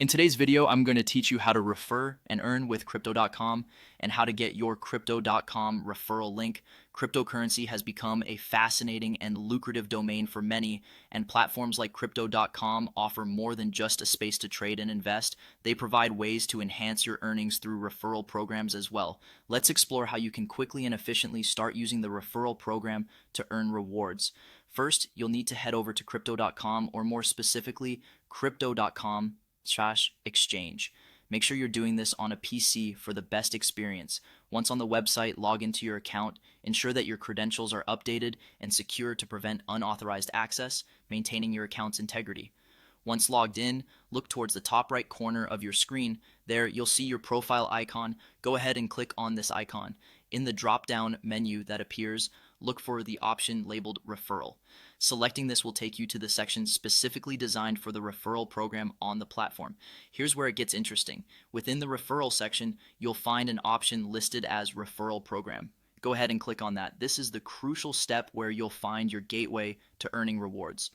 In today's video, I'm going to teach you how to refer and earn with crypto.com and how to get your crypto.com referral link. Cryptocurrency has become a fascinating and lucrative domain for many, and platforms like crypto.com offer more than just a space to trade and invest. They provide ways to enhance your earnings through referral programs as well. Let's explore how you can quickly and efficiently start using the referral program to earn rewards. First, you'll need to head over to crypto.com, or more specifically, crypto.com/exchange. Make sure you're doing this on a PC for the best experience. Once on the website, log into your account, ensure that your credentials are updated and secure to prevent unauthorized access, maintaining your account's integrity. Once logged in, look towards the top right corner of your screen. There, you'll see your profile icon. Go ahead and click on this icon. In the drop-down menu that appears, look for the option labeled Referral. Selecting this will take you to the section specifically designed for the referral program on the platform. Here's where it gets interesting. Within the referral section, you'll find an option listed as Referral Program. Go ahead and click on that. This is the crucial step where you'll find your gateway to earning rewards.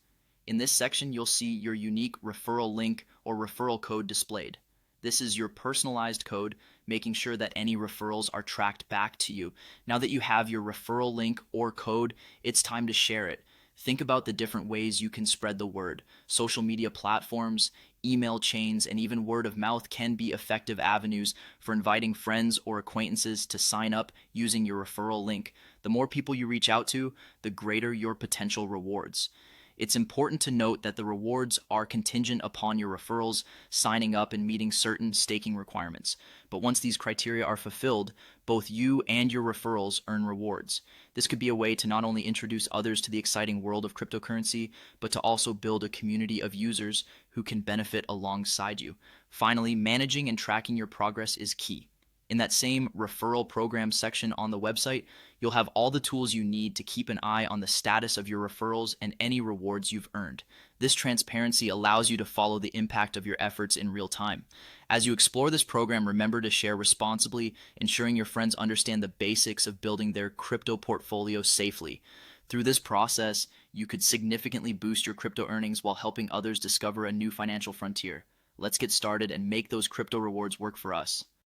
In this section, you'll see your unique referral link or referral code displayed. This is your personalized code, making sure that any referrals are tracked back to you. Now that you have your referral link or code, it's time to share it. Think about the different ways you can spread the word. Social media platforms, email chains, and even word of mouth can be effective avenues for inviting friends or acquaintances to sign up using your referral link. The more people you reach out to, the greater your potential rewards. It's important to note that the rewards are contingent upon your referrals signing up and meeting certain staking requirements. But once these criteria are fulfilled, both you and your referrals earn rewards. This could be a way to not only introduce others to the exciting world of cryptocurrency, but to also build a community of users who can benefit alongside you. Finally, managing and tracking your progress is key. In that same referral program section on the website, you'll have all the tools you need to keep an eye on the status of your referrals and any rewards you've earned. This transparency allows you to follow the impact of your efforts in real time. As you explore this program, remember to share responsibly, ensuring your friends understand the basics of building their crypto portfolio safely. Through this process, you could significantly boost your crypto earnings while helping others discover a new financial frontier. Let's get started and make those crypto rewards work for us.